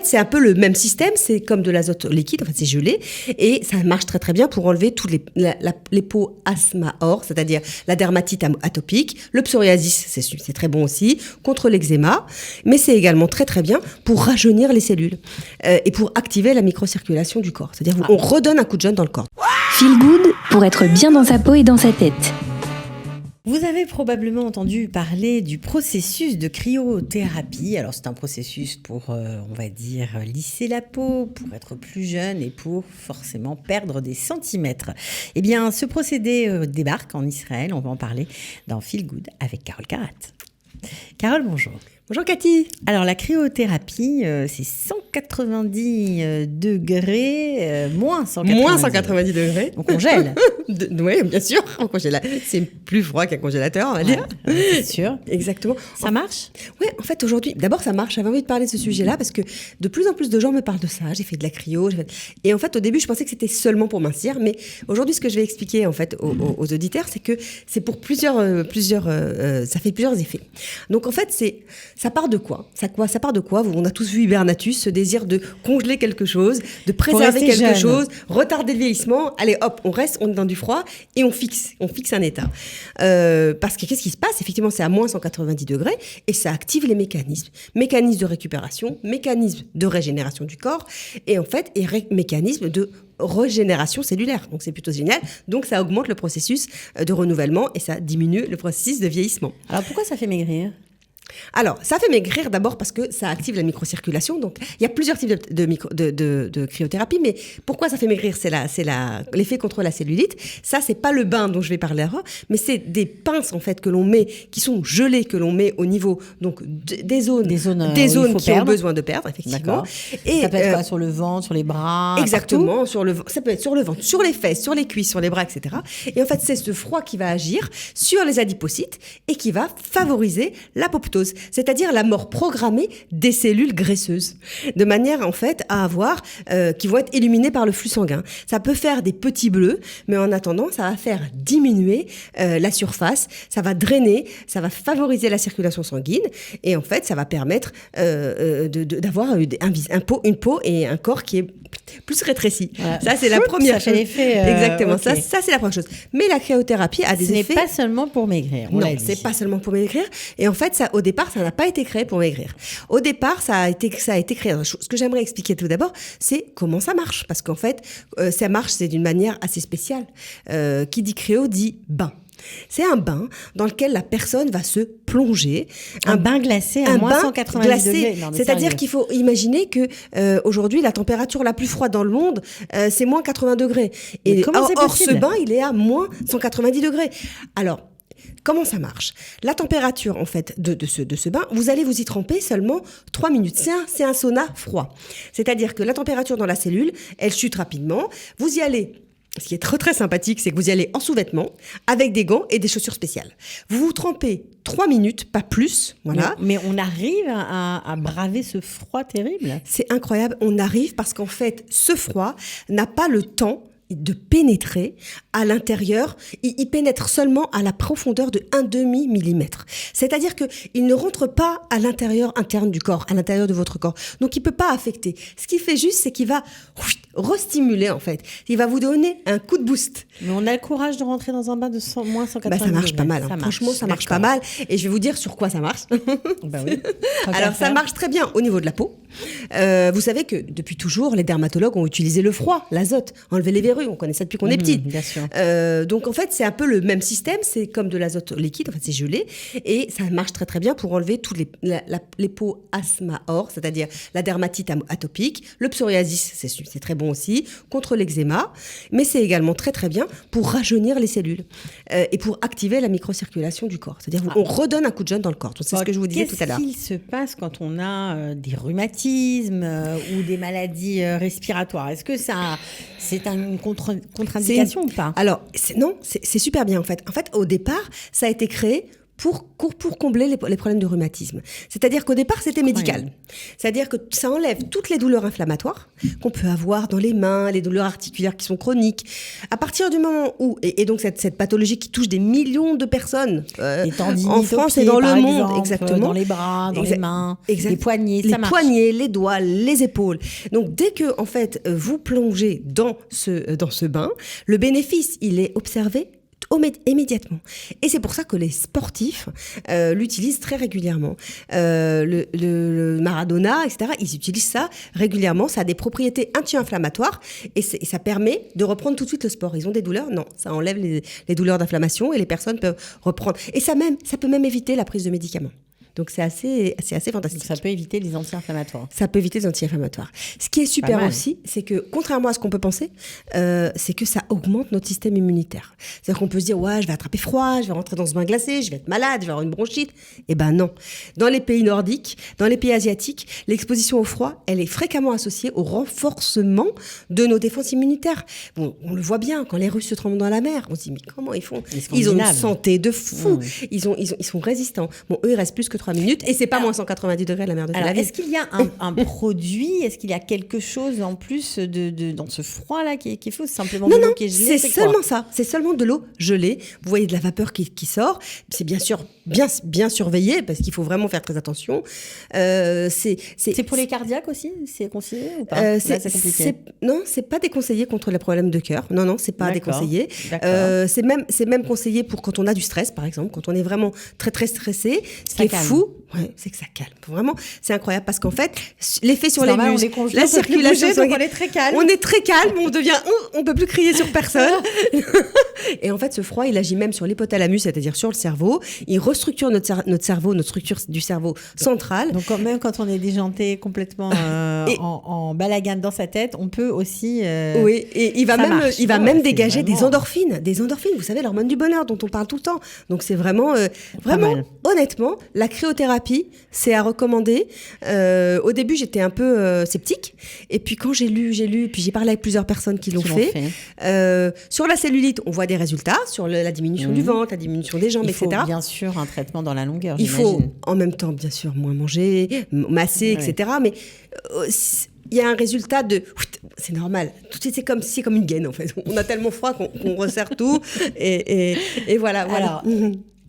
c'est un peu le même système, c'est comme de l'azote liquide, en fait c'est gelé, et ça marche très très bien pour enlever tous les peaux asthma-or, c'est-à-dire la dermatite atopique, le psoriasis, c'est très bon aussi, contre l'eczéma, mais c'est également très très bien pour rajeunir les cellules et pour activer la microcirculation du corps, c'est-à-dire on redonne un coup de jeune dans le corps. Feel Good pour être bien dans sa peau et dans sa tête. Vous avez probablement entendu parler du processus de cryothérapie. Alors c'est un processus pour, on va dire, lisser la peau, pour être plus jeune et pour forcément perdre des centimètres. Eh bien, ce procédé débarque en Israël. On va en parler dans Feel Good avec Carole Carat. Carole, bonjour. Bonjour Cathy. Alors la cryothérapie, c'est 190 degrés, moins 190. Moins 190 degrés. On congèle. Oui, bien sûr. C'est plus froid qu'un congélateur, on va dire. C'est sûr. Exactement. Ça marche ? Oui, en fait, aujourd'hui, d'abord, ça marche. J'avais envie de parler de ce sujet-là parce que de plus en plus de gens me parlent de ça. J'ai fait de la cryo. Et en fait, au début, je pensais que c'était seulement pour mincir. Mais aujourd'hui, ce que je vais expliquer en fait, aux auditeurs, c'est que c'est pour ça fait plusieurs effets. Donc, en fait, ça part de quoi ? Ça part de quoi ? On a tous vu Hibernatus, ce désir de congeler quelque chose, de préserver quelque chose, retarder le vieillissement. Allez, hop, on est dans du froid et on fixe un état. Parce que qu'est-ce qui se passe ? Effectivement, c'est à moins 190 degrés et ça active les mécanismes de récupération, mécanismes de régénération du corps et en fait, mécanismes de régénération cellulaire. Donc, c'est plutôt génial. Donc, ça augmente le processus de renouvellement et ça diminue le processus de vieillissement. Alors, pourquoi ça fait maigrir ? Alors, ça fait maigrir d'abord parce que ça active la microcirculation. Donc, il y a plusieurs types de cryothérapie, mais pourquoi ça fait maigrir ? C'est l'effet contre la cellulite. Ça, c'est pas le bain dont je vais parler avant, mais c'est des pinces en fait que l'on met, qui sont gelées, que l'on met au niveau donc des zones qui ont besoin de perdre, effectivement. D'accord. Et ça peut être quoi, sur le ventre, sur les bras ? Exactement, ça peut être sur le ventre, sur les fesses, sur les cuisses, sur les bras, etc. Et en fait, c'est ce froid qui va agir sur les adipocytes et qui va favoriser l'apoptose, c'est-à-dire la mort programmée des cellules graisseuses, de manière en fait à avoir qui vont être éliminées par le flux sanguin. Ça peut faire des petits bleus, mais en attendant, ça va faire diminuer la surface, ça va drainer, ça va favoriser la circulation sanguine, et en fait, ça va permettre d'avoir une peau et un corps qui est plus rétréci. Voilà. Ça, c'est la première chose. Exactement. Okay. Ça, c'est la première chose. Mais la cryothérapie a des effets. Ce n'est pas seulement pour maigrir. Non, c'est pas seulement pour maigrir. Et en fait, au départ, ça n'a pas été créé pour maigrir. Au départ, ça a été créé. Ce que j'aimerais expliquer tout d'abord, c'est comment ça marche. Parce qu'en fait, ça marche, c'est d'une manière assez spéciale. Qui dit cryo dit bain. C'est un bain dans lequel la personne va se plonger. Un bain glacé à moins 190 degrés. C'est-à-dire qu'il faut imaginer que aujourd'hui, la température la plus froide dans le monde, c'est moins 80 degrés. Et or, ce bain, il est à moins 190 degrés. Alors, comment ça marche ? La température, en fait, de ce bain, vous allez vous y tremper seulement 3 minutes. C'est un sauna froid. C'est-à-dire que la température dans la cellule, elle chute rapidement. Vous y allez. Ce qui est très très sympathique, c'est que vous y allez en sous-vêtements, avec des gants et des chaussures spéciales. Vous vous trempez 3 minutes, pas plus. Voilà. Mais on arrive à braver ce froid terrible ? C'est incroyable, on arrive parce qu'en fait, ce froid n'a pas le temps de pénétrer à l'intérieur, il pénètre seulement à la profondeur de 1/2 millimètre. C'est-à-dire qu'il ne rentre pas à l'intérieur interne du corps, à l'intérieur de votre corps. Donc, il ne peut pas affecter. Ce qu'il fait juste, c'est qu'il va restimuler, en fait. Il va vous donner un coup de boost. Mais on a le courage de rentrer dans un bain de moins 180 ça marche degrés. Pas mal. Hein. Franchement, ça marche pas mal. Et je vais vous dire sur quoi ça marche. Bah oui. Alors, ça marche très bien au niveau de la peau. Vous savez que depuis toujours, les dermatologues ont utilisé le froid, l'azote, enlever les verrues. On connaît ça depuis qu'on est petit. Bien sûr. Donc en fait, c'est un peu le même système. C'est comme de l'azote liquide. En fait, c'est gelé et ça marche très très bien pour enlever toutes les peaux asthma-or, c'est-à-dire la dermatite atopique, le psoriasis, c'est très bon aussi contre l'eczéma, mais c'est également très très bien pour rajeunir les cellules et pour activer la microcirculation du corps. C'est-à-dire on redonne un coup de jeune dans le corps. Donc, c'est ce que je vous disais tout à l'heure. Qu'est-ce qu'il se passe quand on a des rhumatismes ou des maladies respiratoires ? Est-ce que c'est une contre-indication ou pas ? Alors, c'est super bien en fait. En fait, au départ, ça a été créé pour combler les problèmes de rhumatisme. C'est-à-dire qu'au départ, c'était médical. C'est-à-dire que ça enlève toutes les douleurs inflammatoires qu'on peut avoir dans les mains, les douleurs articulaires qui sont chroniques. À partir du moment où, et donc cette pathologie qui touche des millions de personnes en France et dans le monde, exactement, dans les bras, dans les mains, les poignets, ça marche. Les poignets, les doigts, les épaules. Donc dès que en fait vous plongez dans ce bain, le bénéfice il est observé immédiatement. Et c'est pour ça que les sportifs l'utilisent très régulièrement. Le Maradona, etc., ils utilisent ça régulièrement. Ça a des propriétés anti-inflammatoires et ça permet de reprendre tout de suite le sport. Ils ont des douleurs? Non. Ça enlève les douleurs d'inflammation et les personnes peuvent reprendre. Et ça peut même éviter la prise de médicaments. Donc c'est assez fantastique. Ça peut éviter les anti-inflammatoires. Ça peut éviter les anti-inflammatoires. Ce qui est super aussi, c'est que contrairement à ce qu'on peut penser, c'est que ça augmente notre système immunitaire. C'est-à-dire qu'on peut se dire, ouais, je vais attraper froid, je vais rentrer dans ce bain glacé, je vais être malade, je vais avoir une bronchite. Eh ben non. Dans les pays nordiques, dans les pays asiatiques, l'exposition au froid, elle est fréquemment associée au renforcement de nos défenses immunitaires. Bon, on le voit bien, quand les Russes se trempent dans la mer, on se dit, mais comment ils font? Ils ont une santé de fou. Ils sont résistants. Bon, eux, ils restent plus que 3 minutes et c'est pas moins 190 degrés la mer de Tel Aviv. Est-ce qu'il y a un produit, est-ce qu'il y a quelque chose en plus dans ce froid là qui est faux? C'est simplement de l'eau qui est gelée? C'est seulement ça. C'est seulement de l'eau gelée. Vous voyez de la vapeur qui sort. C'est bien sûr bien surveillé parce qu'il faut vraiment faire très attention. C'est pour les cardiaques aussi? C'est conseillé ou pas? C'est compliqué. Non, c'est pas déconseillé contre les problèmes de cœur. Non, c'est pas déconseillé. C'est même conseillé pour quand on a du stress, par exemple, quand on est vraiment très très stressé. Ce qui est fou, c'est que ça calme. Vraiment, c'est incroyable parce qu'en fait, l'effet sur les muscles, la circulation, on est très calme. On est très calme, on peut plus crier sur personne. Et en fait, ce froid, il agit même sur l'hypothalamus, c'est-à-dire sur le cerveau. Il restructure notre cerveau, notre structure du cerveau centrale. Donc même quand on est déjanté complètement en balagane dans sa tête, on peut aussi. Oui, et il va même dégager des endorphines. Des endorphines, vous savez, l'hormone du bonheur dont on parle tout le temps. Donc c'est vraiment, honnêtement, la cryothérapie, c'est à recommander. Au début, j'étais un peu sceptique. Et puis quand j'ai lu, puis j'ai parlé avec plusieurs personnes qui l'ont fait. Sur la cellulite, on voit des résultats. Sur la diminution du ventre, la diminution des jambes, etc. Il faut bien sûr un traitement dans la longueur, Il faut en même temps, bien sûr, moins manger, masser, etc. Mais il y a un résultat c'est normal. Tout de suite, c'est comme une gaine, en fait. On a tellement froid qu'on resserre tout. Et voilà. Alors,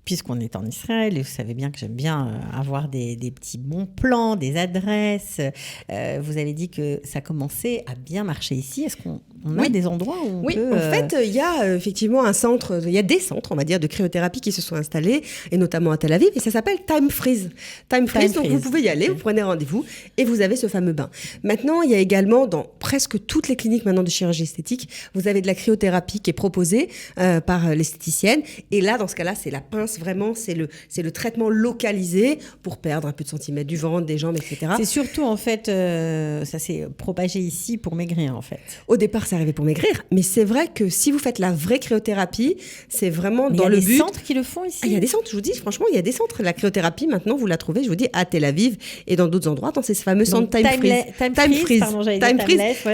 puisqu'on est en Israël, et vous savez bien que j'aime bien avoir des petits bons plans, des adresses. Vous avez dit que ça commençait à bien marcher ici. Est-ce qu'on a des endroits où on peut... en fait, il y a effectivement il y a des centres, on va dire, de cryothérapie qui se sont installés, et notamment à Tel Aviv, et ça s'appelle Time Freeze. Time Freeze, donc vous pouvez y aller, vous prenez rendez-vous, et vous avez ce fameux bain. Maintenant, il y a également, dans presque toutes les cliniques maintenant de chirurgie esthétique, vous avez de la cryothérapie qui est proposée par l'esthéticienne, et là, dans ce cas-là, c'est la pince, vraiment, c'est le traitement localisé pour perdre un peu de centimètres du ventre, des jambes, etc. C'est surtout, en fait, ça s'est propagé ici pour maigrir, en fait. Au départ, c'est arrivé pour maigrir, mais c'est vrai que si vous faites la vraie cryothérapie, c'est vraiment dans le but... Il y a des centres qui le font ici. Il y a des centres, je vous dis, franchement, il y a des centres. La cryothérapie, maintenant, vous la trouvez, je vous dis, à Tel Aviv et dans d'autres endroits, dans ces fameux centres Time Freeze.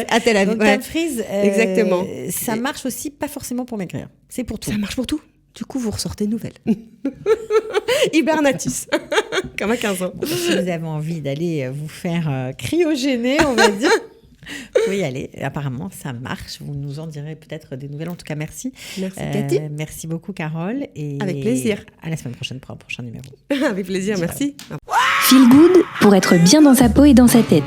À Tel Aviv. Time Freeze, exactement. Ça marche aussi pas forcément pour maigrir. C'est pour tout. Ça marche pour tout. Du coup, vous ressortez nouvelle. Hibernatus, comme à 15 ans. Si vous avez envie d'aller vous faire cryogéner, on va dire... Vous pouvez y aller. Apparemment, ça marche. Vous nous en direz peut-être des nouvelles. En tout cas, merci. Merci, Cathy. Merci beaucoup, Carole. Et avec plaisir. À la semaine prochaine pour un prochain numéro. Avec plaisir, merci. Feel Good pour être bien dans sa peau et dans sa tête.